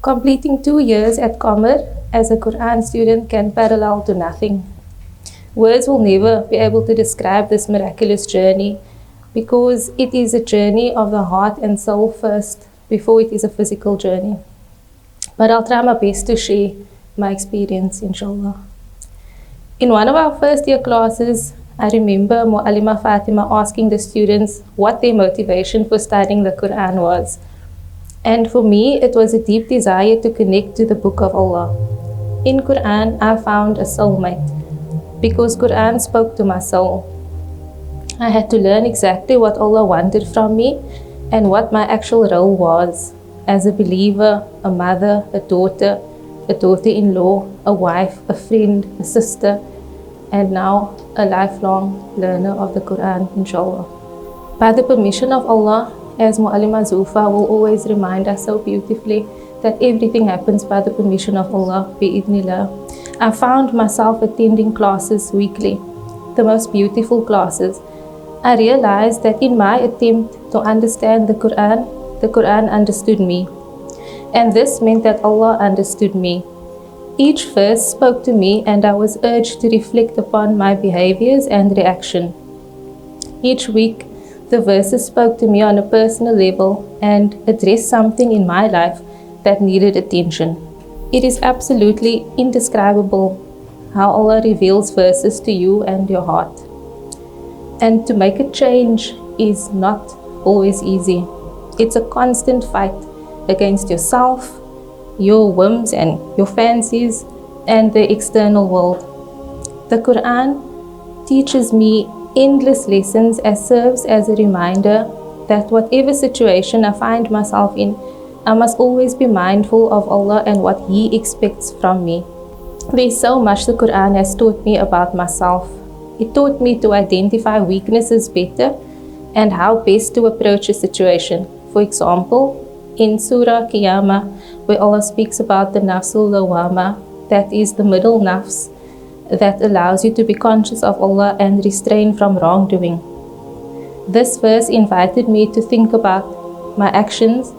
Completing 2 years at Qamar as a Quran student can parallel to nothing. Words will never be able to describe this miraculous journey because it is a journey of the heart and soul first before it is a physical journey. But I'll try my best to share my experience, inshallah. In one of our first year classes, I remember Muallima Fatima asking the students what their motivation for studying the Quran was. And for me, it was a deep desire to connect to the Book of Allah. In Quran, I found a soulmate because Quran spoke to my soul. I had to learn exactly what Allah wanted from me and what my actual role was as a believer, a mother, a daughter-in-law, a wife, a friend, a sister, and now a lifelong learner of the Quran, inshallah. By the permission of Allah, as Muallima Zulfa will always remind us so beautifully, that everything happens by the permission of Allah, bi'idhnillah. I found myself attending classes weekly, the most beautiful classes. I realized that in my attempt to understand the Quran understood me. And this meant that Allah understood me. Each verse spoke to me and I was urged to reflect upon my behaviors and reaction. Each week, the verses spoke to me on a personal level and addressed something in my life that needed attention. It is absolutely indescribable how Allah reveals verses to you and your heart. And to make a change is not always easy. It's a constant fight against yourself, your whims and your fancies, and the external world. The Quran teaches me endless lessons as serves as a reminder that whatever situation I find myself in, I must always be mindful of Allah and what He expects from me. There's so much the Quran has taught me about myself. It taught me to identify weaknesses better and how best to approach a situation. For example, in Surah Qiyamah, where Allah speaks about the nafsul lawama, that is the middle nafs, that allows you to be conscious of Allah and restrain from wrongdoing. This verse invited me to think about my actions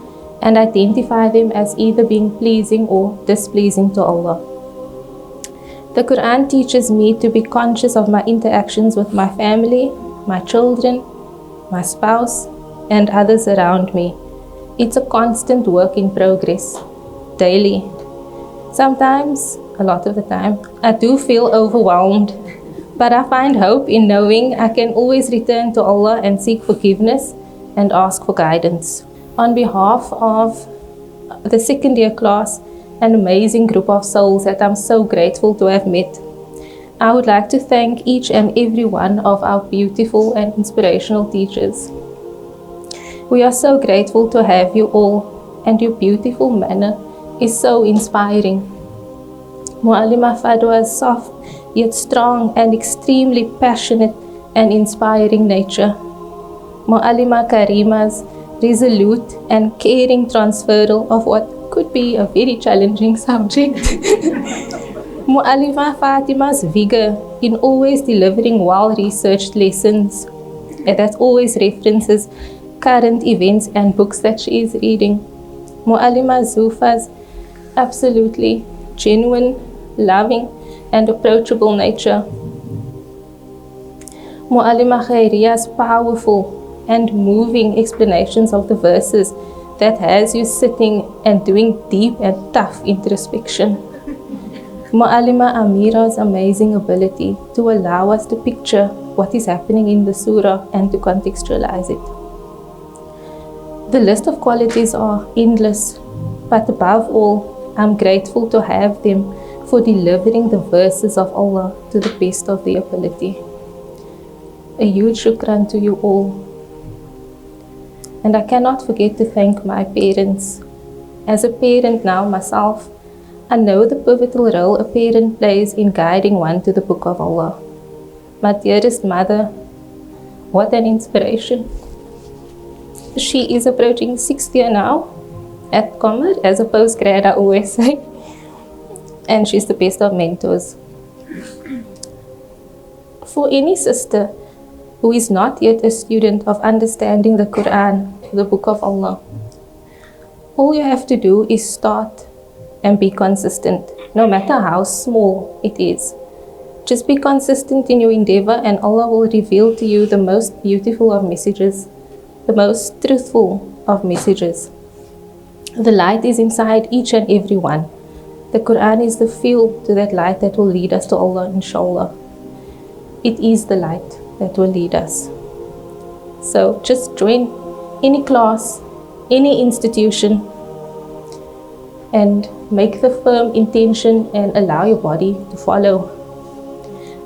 and identify them as either being pleasing or displeasing to Allah. The Quran teaches me to be conscious of my interactions with my family, my children, my spouse, and others around me. It's a constant work in progress, daily. Sometimes, a lot of the time, I do feel overwhelmed, but I find hope in knowing I can always return to Allah and seek forgiveness and ask for guidance. On behalf of the second year class, an amazing group of souls that I'm so grateful to have met, I would like to thank each and every one of our beautiful and inspirational teachers. We are so grateful to have you all, and your beautiful manner is so inspiring. Muallima Fadwa's soft yet strong and extremely passionate and inspiring nature. Muallima Karima's resolute and caring transferal of what could be a very challenging subject. Muallima Fatima's vigor in always delivering well-researched lessons that always references current events and books that she is reading. Muallima Zulfa's absolutely genuine, loving and approachable nature. Muallima Khairiya's powerful and moving explanations of the verses that has you sitting and doing deep and tough introspection. Muallima Amira's amazing ability to allow us to picture what is happening in the surah and to contextualize it. The list of qualities are endless, but above all, I'm grateful to have them for delivering the verses of Allah to the best of their ability. A huge shukran to you all. And I cannot forget to thank my parents. As a parent now myself, I know the pivotal role a parent plays in guiding one to the Book of Allah. My dearest mother, what an inspiration. She is approaching 6th year now at Qamar as a postgrad, I always say. And she's the best of mentors. For any sister who is not yet a student of understanding the Quran, the Book of Allah, all you have to do is start and be consistent, no matter how small it is. Just be consistent in your endeavor, and Allah will reveal to you the most beautiful of messages, the most truthful of messages. The light is inside each and every one. The Quran is the fuel to that light that will lead us to Allah, inshallah. It is the light that will lead us. So just join any class, any institution, and make the firm intention and allow your body to follow.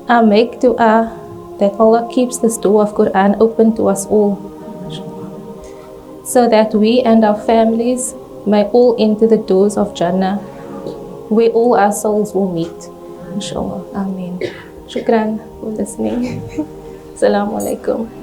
I make dua that Allah keeps this door of Quran open to us all, so that we and our families may all enter the doors of Jannah, where all our souls will meet, inshallah. Ameen. Shukran for listening. Assalamu alaikum.